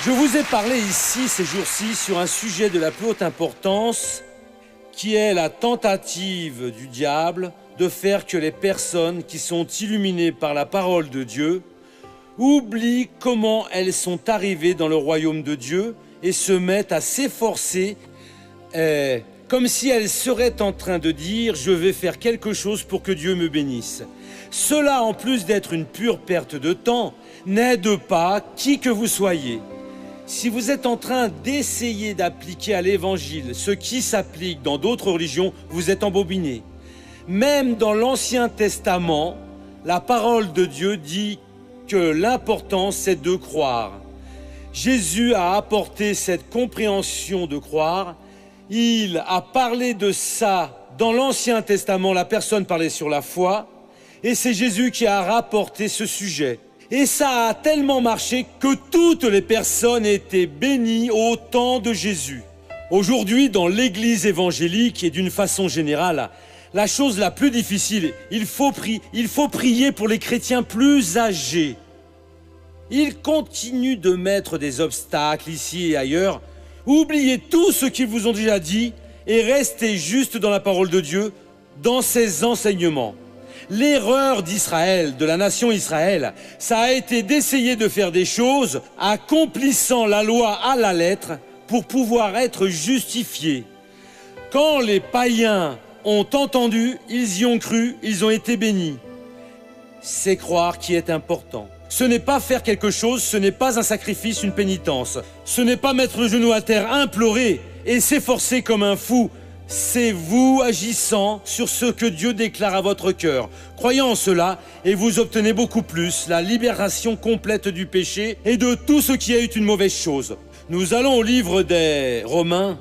Je vous ai parlé ici, ces jours-ci, sur un sujet de la plus haute importance, qui est la tentative du diable de faire que les personnes qui sont illuminées par la parole de Dieu oublient comment elles sont arrivées dans le royaume de Dieu et se mettent à s'efforcer, comme si elles seraient en train de dire « je vais faire quelque chose pour que Dieu me bénisse ». Cela, en plus d'être une pure perte de temps, n'aide pas qui que vous soyez. Si vous êtes en train d'essayer d'appliquer à l'Évangile ce qui s'applique dans d'autres religions, vous êtes embobiné. Même dans l'Ancien Testament, la parole de Dieu dit que l'important, c'est de croire. Jésus a apporté cette compréhension de croire. Il a parlé de ça dans l'Ancien Testament, la personne parlait sur la foi, et c'est Jésus qui a rapporté ce sujet. Et ça a tellement marché que toutes les personnes étaient bénies au temps de Jésus. Aujourd'hui, dans l'Église évangélique et d'une façon générale, la chose la plus difficile, il faut prier pour les chrétiens plus âgés. Ils continuent de mettre des obstacles ici et ailleurs. Oubliez tout ce qu'ils vous ont déjà dit et restez juste dans la parole de Dieu, dans ses enseignements. L'erreur d'Israël, de la nation Israël, ça a été d'essayer de faire des choses accomplissant la loi à la lettre pour pouvoir être justifiés. Quand les païens ont entendu, ils y ont cru, ils ont été bénis. C'est croire qui est important. Ce n'est pas faire quelque chose, ce n'est pas un sacrifice, une pénitence. Ce n'est pas mettre le genou à terre, implorer et s'efforcer comme un fou. C'est vous agissant sur ce que Dieu déclare à votre cœur. Croyez en cela et vous obtenez beaucoup plus, la libération complète du péché et de tout ce qui est une mauvaise chose. Nous allons au livre des Romains.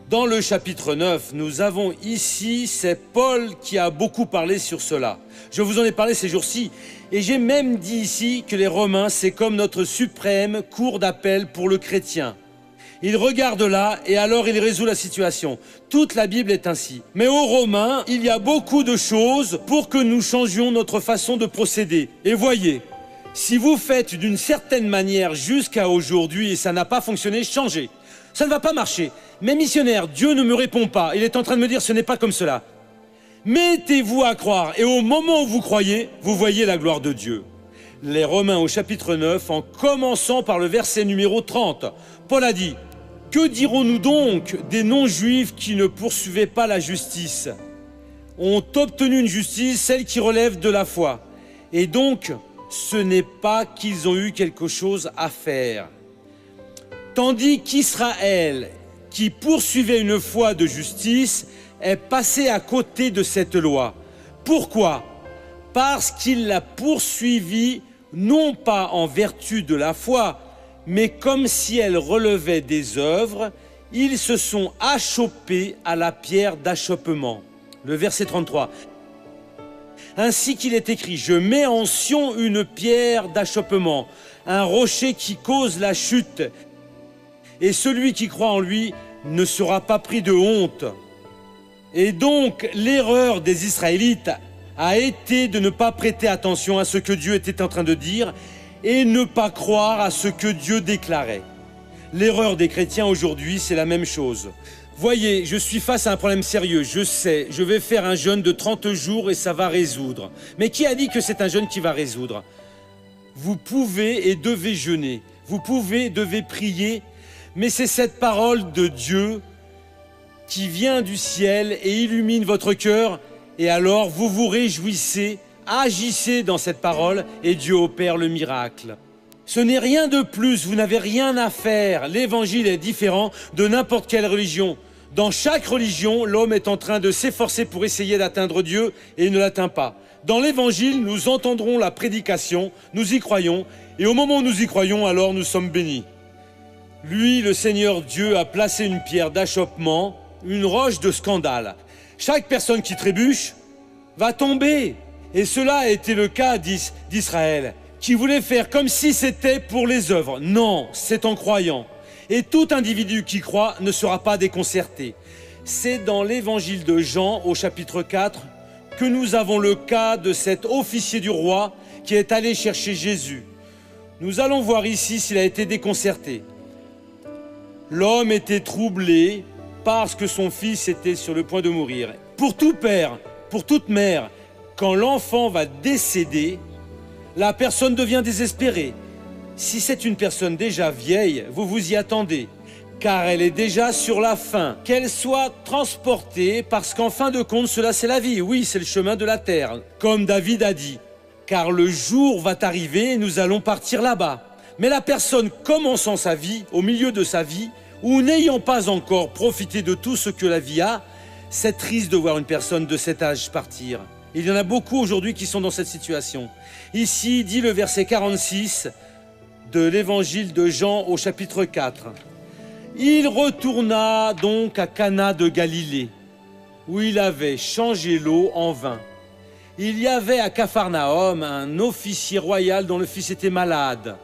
Dans le chapitre 9, nous avons ici, c'est Paul qui a beaucoup parlé sur cela. Je vous en ai parlé ces jours-ci et j'ai même dit ici que les Romains, c'est comme notre suprême cour d'appel pour le chrétien. Il regarde là et alors il résout la situation. Toute la Bible est ainsi. Mais aux Romains, il y a beaucoup de choses pour que nous changions notre façon de procéder. Et voyez, si vous faites d'une certaine manière jusqu'à aujourd'hui et ça n'a pas fonctionné, changez. Ça ne va pas marcher. Mais missionnaire, Dieu ne me répond pas. Il est en train de me dire ce n'est pas comme cela. Mettez-vous à croire et au moment où vous croyez, vous voyez la gloire de Dieu. Les Romains au chapitre 9, en commençant par le verset numéro 30, Paul a dit: que dirons-nous donc des non-juifs qui ne poursuivaient pas la justice, ont obtenu une justice, celle qui relève de la foi. Et donc, ce n'est pas qu'ils ont eu quelque chose à faire. Tandis qu'Israël, qui poursuivait une foi de justice, est passé à côté de cette loi. Pourquoi ? Parce qu'il l'a poursuivie non pas en vertu de la foi, mais comme si elle relevait des œuvres, ils se sont achoppés à la pierre d'achoppement. Le verset 33. Ainsi qu'il est écrit, je mets en Sion une pierre d'achoppement, un rocher qui cause la chute, et celui qui croit en lui ne sera pas pris de honte. Et donc, l'erreur des Israélites a été de ne pas prêter attention à ce que Dieu était en train de dire, et ne pas croire à ce que Dieu déclarait. L'erreur des chrétiens aujourd'hui, c'est la même chose. Voyez, je suis face à un problème sérieux, je sais, je vais faire un jeûne de 30 jours et ça va résoudre. Mais qui a dit que c'est un jeûne qui va résoudre ? Vous pouvez et devez jeûner, vous pouvez et devez prier, mais c'est cette parole de Dieu qui vient du ciel et illumine votre cœur, et alors vous vous réjouissez. Agissez dans cette parole et Dieu opère le miracle. Ce n'est rien de plus, vous n'avez rien à faire. L'évangile est différent de n'importe quelle religion. Dans chaque religion, l'homme est en train de s'efforcer pour essayer d'atteindre Dieu et il ne l'atteint pas. Dans l'évangile, nous entendrons la prédication, nous y croyons, et au moment où nous y croyons, alors nous sommes bénis. Lui, le Seigneur Dieu, a placé une pierre d'achoppement, une roche de scandale. Chaque personne qui trébuche va tomber. Et cela a été le cas d'Israël, qui voulait faire comme si c'était pour les œuvres. Non, c'est en croyant. Et tout individu qui croit ne sera pas déconcerté. C'est dans l'évangile de Jean, au chapitre 4, que nous avons le cas de cet officier du roi qui est allé chercher Jésus. Nous allons voir ici s'il a été déconcerté. L'homme était troublé parce que son fils était sur le point de mourir. Pour tout père, pour toute mère, quand l'enfant va décéder, la personne devient désespérée. Si c'est une personne déjà vieille, vous vous y attendez, car elle est déjà sur la fin. Qu'elle soit transportée, parce qu'en fin de compte, cela c'est la vie. Oui, c'est le chemin de la terre, comme David a dit. Car le jour va arriver et nous allons partir là-bas. Mais la personne commençant sa vie, au milieu de sa vie, ou n'ayant pas encore profité de tout ce que la vie a, c'est triste de voir une personne de cet âge partir. Il y en a beaucoup aujourd'hui qui sont dans cette situation. Ici, dit le verset 46 de l'évangile de Jean au chapitre 4. Il retourna donc à Cana de Galilée, où il avait changé l'eau en vin. Il y avait à Capharnaüm un officier royal dont le fils était malade.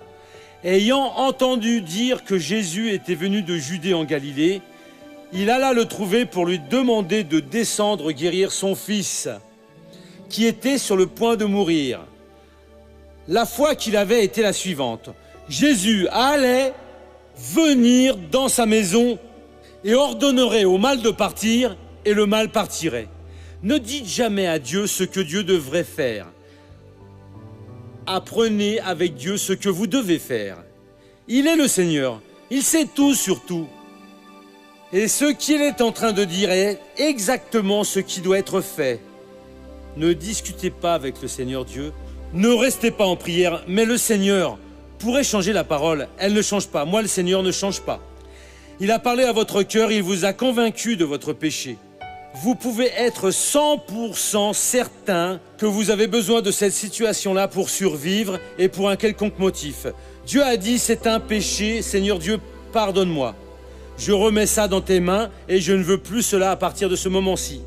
Ayant entendu dire que Jésus était venu de Judée en Galilée, il alla le trouver pour lui demander de descendre guérir son fils, qui était sur le point de mourir. La foi qu'il avait était la suivante. Jésus allait venir dans sa maison et ordonnerait au mal de partir, et le mal partirait. Ne dites jamais à Dieu ce que Dieu devrait faire. Apprenez avec Dieu ce que vous devez faire. Il est le Seigneur, il sait tout sur tout. Et ce qu'il est en train de dire est exactement ce qui doit être fait. Ne discutez pas avec le Seigneur Dieu, ne restez pas en prière, mais le Seigneur pourrait changer la parole, elle ne change pas. Moi, le Seigneur ne change pas. Il a parlé à votre cœur, il vous a convaincu de votre péché. Vous pouvez être 100% certain que vous avez besoin de cette situation-là pour survivre et pour un quelconque motif. Dieu a dit, c'est un péché, Seigneur Dieu, pardonne-moi. Je remets ça dans tes mains et je ne veux plus cela à partir de ce moment-ci.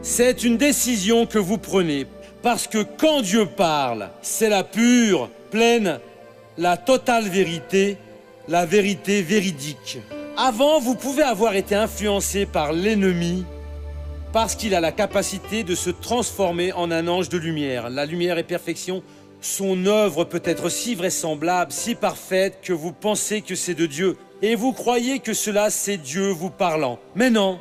C'est une décision que vous prenez parce que quand Dieu parle, c'est la pure, pleine, la totale vérité, la vérité véridique. Avant, vous pouvez avoir été influencé par l'ennemi parce qu'il a la capacité de se transformer en un ange de lumière. La lumière est perfection. Son œuvre peut être si vraisemblable, si parfaite que vous pensez que c'est de Dieu. Et vous croyez que cela, c'est Dieu vous parlant. Mais non.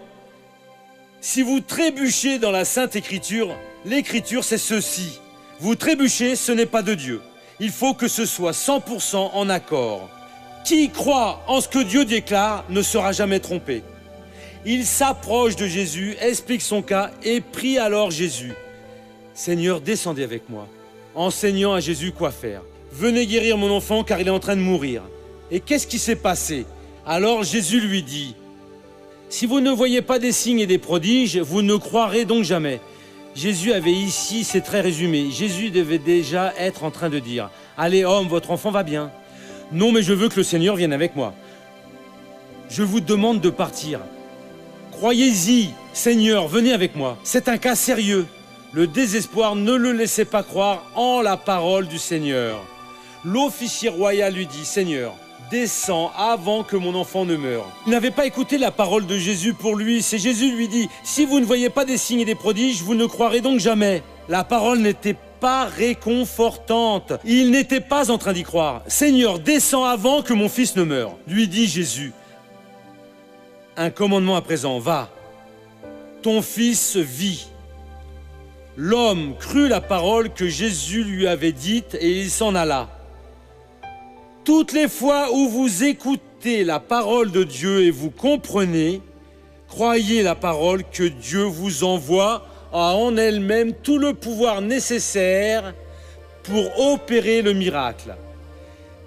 Si vous trébuchez dans la Sainte Écriture, l'Écriture, c'est ceci. Vous trébuchez, ce n'est pas de Dieu. Il faut que ce soit 100% en accord. Qui croit en ce que Dieu déclare ne sera jamais trompé. Il s'approche de Jésus, explique son cas et prie alors Jésus. Seigneur, descendez avec moi, enseignant à Jésus quoi faire. Venez guérir mon enfant car il est en train de mourir. Et qu'est-ce qui s'est passé? Alors Jésus lui dit, si vous ne voyez pas des signes et des prodiges, vous ne croirez donc jamais. Jésus avait ici, c'est très résumé, Jésus devait déjà être en train de dire, allez homme, votre enfant va bien. Non, mais je veux que le Seigneur vienne avec moi. Je vous demande de partir. Croyez-y, Seigneur, venez avec moi. C'est un cas sérieux. Le désespoir, ne le laissez pas croire en la parole du Seigneur. L'officier royal lui dit, Seigneur, descends avant que mon enfant ne meure. Il n'avait pas écouté la parole de Jésus pour lui. C'est Jésus lui dit, si vous ne voyez pas des signes et des prodiges, vous ne croirez donc jamais. La parole n'était pas réconfortante. Il n'était pas en train d'y croire. Seigneur, descends avant que mon fils ne meure. Lui dit Jésus. Un commandement à présent, va. Ton fils vit. L'homme crut la parole que Jésus lui avait dite et il s'en alla. Toutes les fois où vous écoutez la parole de Dieu et vous comprenez, croyez la parole que Dieu vous envoie a en elle-même tout le pouvoir nécessaire pour opérer le miracle.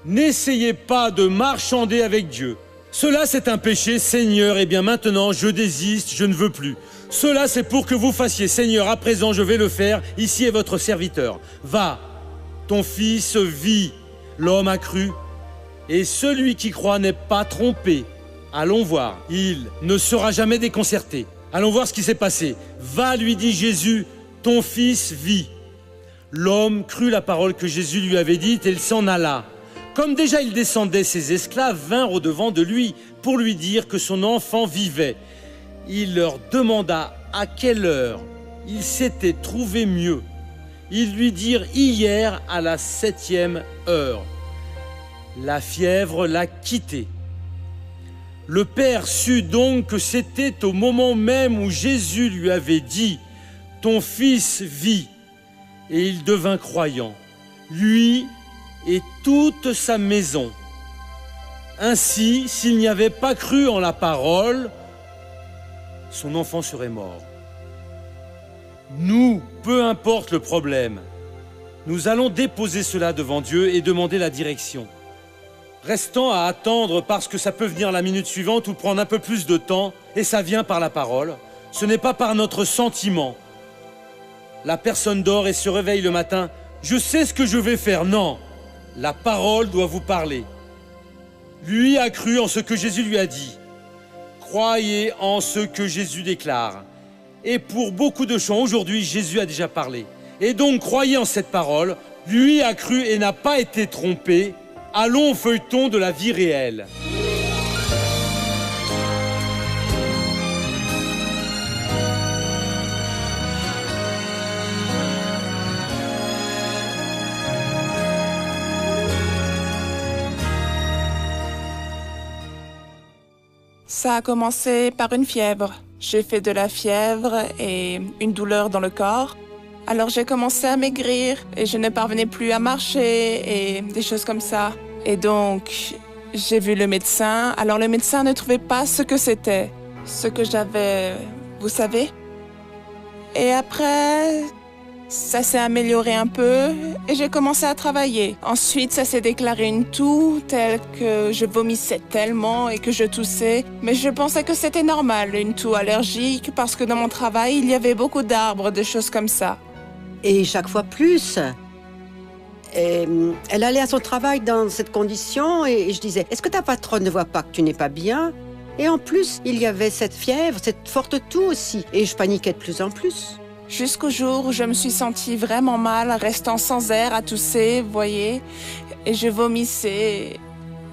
N'essayez pas de marchander avec Dieu. Cela, c'est un péché, Seigneur, et bien maintenant, je désiste, je ne veux plus. Cela, c'est pour que vous fassiez, Seigneur, à présent, je vais le faire, ici est votre serviteur. Va, ton fils vit. L'homme a cru, et celui qui croit n'est pas trompé. Allons voir, il ne sera jamais déconcerté. Allons voir ce qui s'est passé. Va, lui dit Jésus, ton fils vit. L'homme crut la parole que Jésus lui avait dite et il s'en alla. Comme déjà il descendait, ses esclaves vinrent au-devant de lui pour lui dire que son enfant vivait. Il leur demanda à quelle heure il s'était trouvé mieux. Ils lui dirent hier à la 7e heure. La fièvre l'a quitté. Le Père sut donc que c'était au moment même où Jésus lui avait dit « Ton fils vit », et il devint croyant, lui et toute sa maison. Ainsi, s'il n'y avait pas cru en la parole, son enfant serait mort. Nous, peu importe le problème, nous allons déposer cela devant Dieu et demander la direction. Restant à attendre parce que ça peut venir la minute suivante ou prendre un peu plus de temps, et ça vient par la parole, ce n'est pas par notre sentiment. La personne dort et se réveille le matin, « Je sais ce que je vais faire ». Non, la parole doit vous parler. Lui a cru en ce que Jésus lui a dit. Croyez en ce que Jésus déclare. Et pour beaucoup de gens, aujourd'hui, Jésus a déjà parlé. Et donc, croyez en cette parole. Lui a cru et n'a pas été trompé. Allons au feuilleton de la vie réelle. Ça a commencé par une fièvre. J'ai fait de la fièvre et une douleur dans le corps. Alors j'ai commencé à maigrir et je ne parvenais plus à marcher et des choses comme ça. Et donc, j'ai vu le médecin. Alors le médecin ne trouvait pas ce que c'était, ce que j'avais, vous savez. Et après, ça s'est amélioré un peu et j'ai commencé à travailler. Ensuite, ça s'est déclaré une toux telle que je vomissais tellement et que je toussais. Mais je pensais que c'était normal, une toux allergique, parce que dans mon travail, il y avait beaucoup d'arbres, des choses comme ça. Et chaque fois plus. Et elle allait à son travail dans cette condition et je disais, est-ce que ta patronne ne voit pas que tu n'es pas bien? Et en plus, il y avait cette fièvre, cette forte toux aussi. Et je paniquais de plus en plus. Jusqu'au jour où je me suis sentie vraiment mal, restant sans air, à tousser, vous voyez, et je vomissais.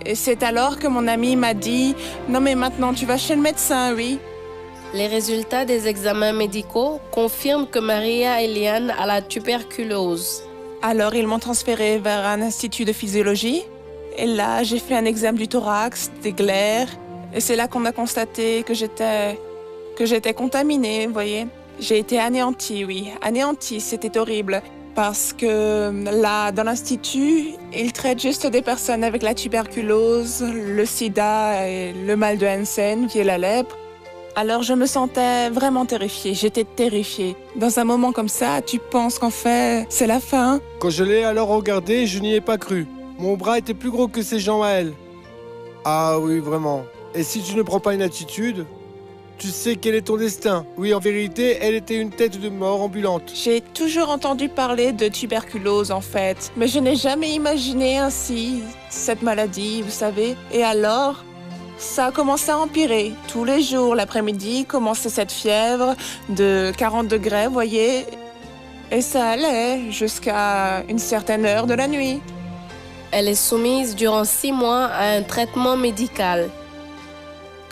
Et c'est alors que mon ami m'a dit « Non mais maintenant tu vas chez le médecin, oui ». Les résultats des examens médicaux confirment que Maria Eliane a la tuberculose. Alors ils m'ont transférée vers un institut de physiologie. Et là, j'ai fait un examen du thorax, des glaires. Et c'est là qu'on a constaté que j'étais contaminée, vous voyez. J'ai été anéantie, oui. Anéantie, c'était horrible. Parce que là, dans l'institut, ils traitent juste des personnes avec la tuberculose, le sida et le mal de Hansen, qui est la lèpre. Alors je me sentais vraiment terrifiée, j'étais terrifiée. Dans un moment comme ça, tu penses qu'en fait, c'est la fin. Quand je l'ai alors regardé, je n'y ai pas cru. Mon bras était plus gros que ses jambes à elle. Ah oui, vraiment. Et si tu ne prends pas une attitude, tu sais quel est ton destin. Oui, en vérité, elle était une tête de mort ambulante. J'ai toujours entendu parler de tuberculose en fait, mais je n'ai jamais imaginé ainsi cette maladie, vous savez. Et alors, ça a commencé à empirer. Tous les jours, l'après-midi, commençait cette fièvre de 40 degrés, vous voyez. Et ça allait jusqu'à une certaine heure de la nuit. Elle est soumise durant 6 mois à un traitement médical.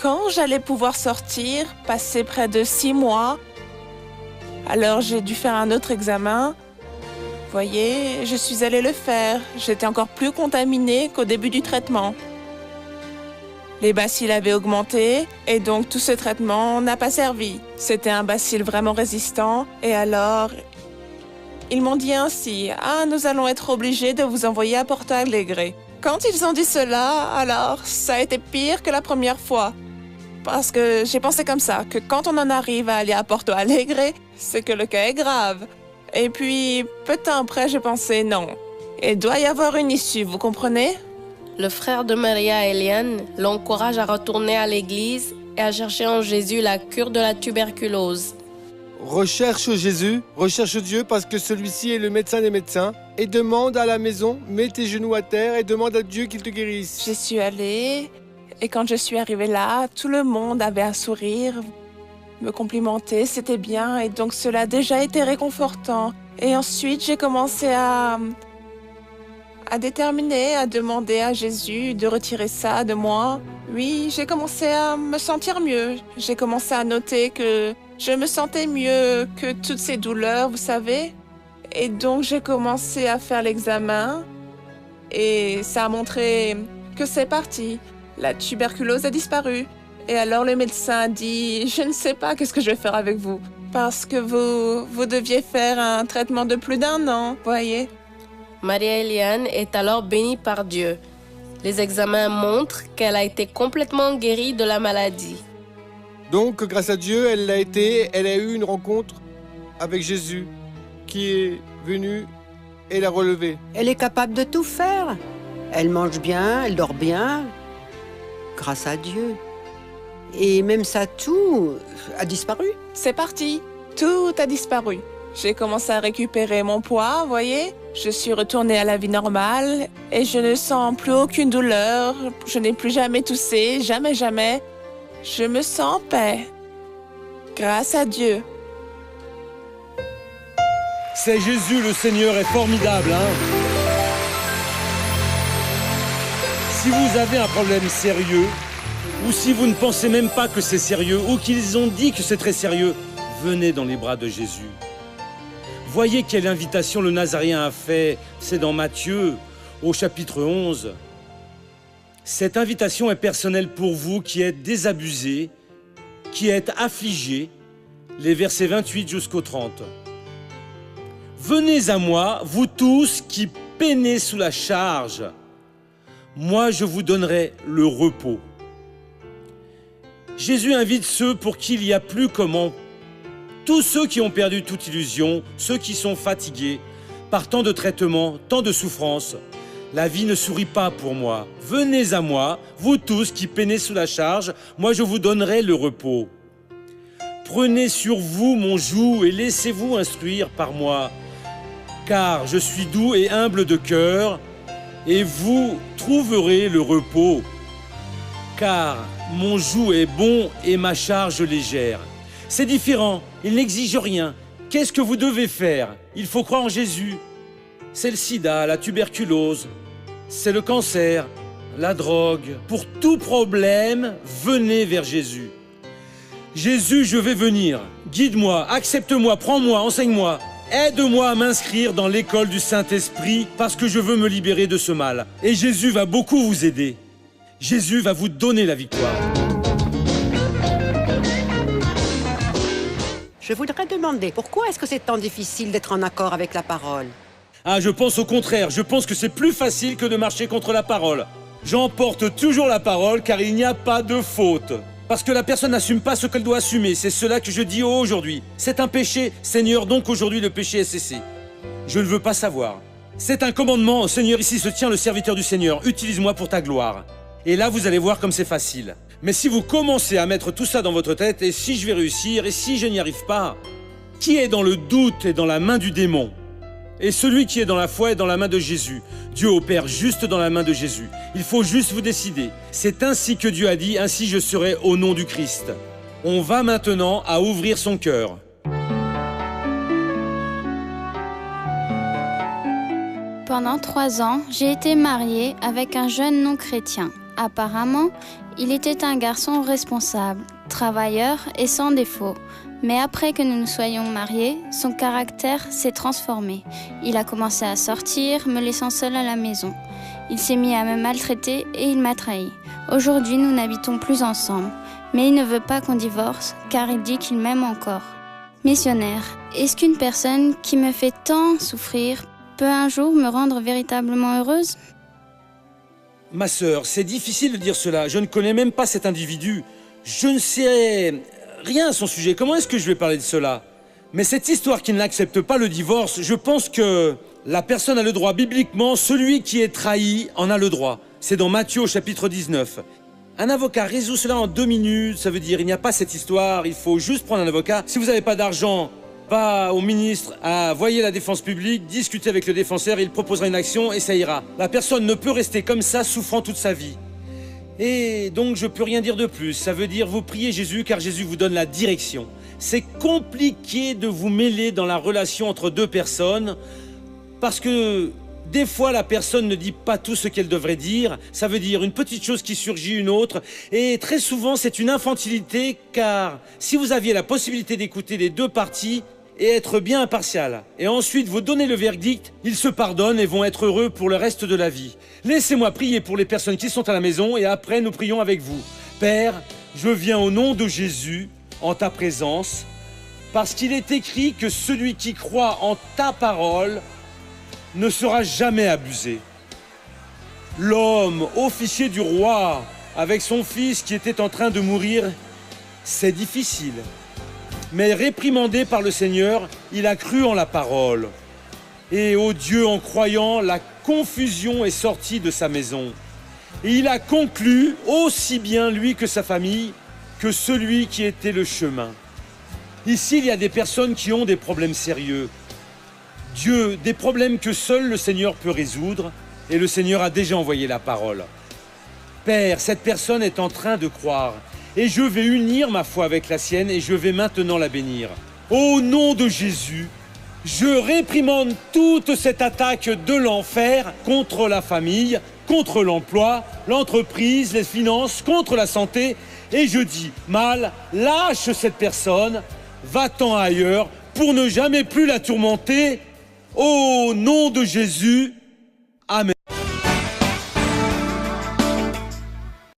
Quand j'allais pouvoir sortir, passer près de 6 mois, alors j'ai dû faire un autre examen. Vous voyez, je suis allée le faire. J'étais encore plus contaminée qu'au début du traitement. Les bacilles avaient augmenté et donc tout ce traitement n'a pas servi. C'était un bacille vraiment résistant et alors ils m'ont dit ainsi « Ah, nous allons être obligés de vous envoyer à Porto Alegre ». Quand ils ont dit cela, alors ça a été pire que la première fois. Parce que j'ai pensé comme ça, que quand on en arrive à aller à Porto Alegre, c'est que le cas est grave. Et puis, peu de temps après, j'ai pensé non. Il doit y avoir une issue, vous comprenez ? Le frère de Maria Eliane l'encourage à retourner à l'église et à chercher en Jésus la cure de la tuberculose. Recherche Jésus, recherche Dieu parce que celui-ci est le médecin des médecins. Et demande à la maison, mets tes genoux à terre et demande à Dieu qu'il te guérisse. J'y suis allée et quand je suis arrivée là, tout le monde avait un sourire, me complimentait, c'était bien et donc cela a déjà été réconfortant. Et ensuite, j'ai commencé à déterminer, à demander à Jésus de retirer ça de moi. Oui, j'ai commencé à me sentir mieux. J'ai commencé à noter que je me sentais mieux que toutes ces douleurs, vous savez. Et donc, j'ai commencé à faire l'examen. et ça a montré que c'est parti. La tuberculose a disparu. Et alors le médecin a dit « Je ne sais pas qu'est-ce que je vais faire avec vous. Parce que vous deviez faire un traitement de plus d'1 an, voyez. » Maria-Eliane est alors bénie par Dieu. Les examens montrent qu'elle a été complètement guérie de la maladie. Donc, grâce à Dieu, elle a eu une rencontre avec Jésus qui est venu et l'a relevée. Elle est capable de tout faire. Elle mange bien, elle dort bien, grâce à Dieu. Et même sa toux a disparu. C'est parti. Tout a disparu. J'ai commencé à récupérer mon poids, voyez. Je suis retournée à la vie normale et je ne sens plus aucune douleur. Je n'ai plus jamais toussé, jamais, jamais. Je me sens en paix. Grâce à Dieu. C'est Jésus, le Seigneur est formidable, hein? Si vous avez un problème sérieux, ou si vous ne pensez même pas que c'est sérieux, ou qu'ils ont dit que c'est très sérieux, venez dans les bras de Jésus. Voyez quelle invitation le Nazaréen a fait, c'est dans Matthieu, au chapitre 11. Cette invitation est personnelle pour vous qui êtes désabusés, qui êtes affligés, les versets 28 jusqu'au 30. Venez à moi, vous tous qui peinez sous la charge. Moi, je vous donnerai le repos. Jésus invite ceux pour qui il n'y a plus comment. Tous ceux qui ont perdu toute illusion, ceux qui sont fatigués, par tant de traitements, tant de souffrances. La vie ne sourit pas pour moi. Venez à moi, vous tous qui peinez sous la charge, moi je vous donnerai le repos. Prenez sur vous mon joug et laissez-vous instruire par moi, car je suis doux et humble de cœur, et vous trouverez le repos. Car mon joug est bon et ma charge légère. C'est différent, il n'exige rien. Qu'est-ce que vous devez faire? Il faut croire en Jésus. C'est le sida, la tuberculose, c'est le cancer, la drogue. Pour tout problème, venez vers Jésus. Jésus, je vais venir. Guide-moi, accepte-moi, prends-moi, enseigne-moi. Aide-moi à m'inscrire dans l'école du Saint-Esprit parce que je veux me libérer de ce mal. Et Jésus va beaucoup vous aider. Jésus va vous donner la victoire. Je voudrais demander, pourquoi est-ce que c'est tant difficile d'être en accord avec la parole? Ah, je pense au contraire. Je pense que c'est plus facile que de marcher contre la parole. J'emporte toujours la parole car il n'y a pas de faute. Parce que la personne n'assume pas ce qu'elle doit assumer. C'est cela que je dis aujourd'hui. C'est un péché, Seigneur, donc aujourd'hui le péché est cessé. Je ne veux pas savoir. C'est un commandement. Seigneur, ici se tient le serviteur du Seigneur. Utilise-moi pour ta gloire. Et là, vous allez voir comme c'est facile. Mais si vous commencez à mettre tout ça dans votre tête, et si je vais réussir, et si je n'y arrive pas, qui est dans le doute est dans la main du démon. Et celui qui est dans la foi est dans la main de Jésus. Dieu opère juste dans la main de Jésus. Il faut juste vous décider. C'est ainsi que Dieu a dit, ainsi je serai au nom du Christ. On va maintenant à ouvrir son cœur. Pendant 3 ans, j'ai été mariée avec un jeune non-chrétien. Apparemment, il était un garçon responsable, travailleur et sans défaut. Mais après que nous nous soyons mariés, son caractère s'est transformé. Il a commencé à sortir, me laissant seule à la maison. Il s'est mis à me maltraiter et il m'a trahi. Aujourd'hui, nous n'habitons plus ensemble. Mais il ne veut pas qu'on divorce, car il dit qu'il m'aime encore. Missionnaire, est-ce qu'une personne qui me fait tant souffrir peut un jour me rendre véritablement heureuse? Ma sœur, c'est difficile de dire cela. Je ne connais même pas cet individu. Je ne sais rien à son sujet. Comment est-ce que je vais parler de cela? Mais cette histoire qui n'accepte pas le divorce, je pense que la personne a le droit. Bibliquement, celui qui est trahi en a le droit. C'est dans Matthieu au chapitre 19. Un avocat résout cela en 2 minutes. Ça veut dire il n'y a pas cette histoire. Il faut juste prendre un avocat. Si vous n'avez pas d'argent, va au ministre, voyez la défense publique, discutez avec le défenseur, il proposera une action et ça ira. La personne ne peut rester comme ça, souffrant toute sa vie. Et donc je peux rien dire de plus. Ça veut dire vous priez Jésus car Jésus vous donne la direction. C'est compliqué de vous mêler dans la relation entre 2 personnes parce que des fois la personne ne dit pas tout ce qu'elle devrait dire. Ça veut dire une petite chose qui surgit, une autre. Et très souvent c'est une infantilité car si vous aviez la possibilité d'écouter les 2 parties, et être bien impartial. Et ensuite vous donnez le verdict, ils se pardonnent et vont être heureux pour le reste de la vie. Laissez-moi prier pour les personnes qui sont à la maison et après nous prions avec vous. Père, je viens au nom de Jésus en ta présence, parce qu'il est écrit que celui qui croit en ta parole ne sera jamais abusé. L'homme, officier du roi, avec son fils qui était en train de mourir, c'est difficile. Mais réprimandé par le Seigneur, il a cru en la parole. Et ô Dieu, en croyant, la confusion est sortie de sa maison. Et il a conclu, aussi bien lui que sa famille, que celui qui était le chemin. Ici, il y a des personnes qui ont des problèmes sérieux. Dieu, des problèmes que seul le Seigneur peut résoudre, et le Seigneur a déjà envoyé la parole. Père, cette personne est en train de croire, et je vais unir ma foi avec la sienne, et je vais maintenant la bénir. Au nom de Jésus, je réprimande toute cette attaque de l'enfer contre la famille, contre l'emploi, l'entreprise, les finances, contre la santé, et je dis, mal, lâche cette personne, va-t'en ailleurs pour ne jamais plus la tourmenter. Au nom de Jésus,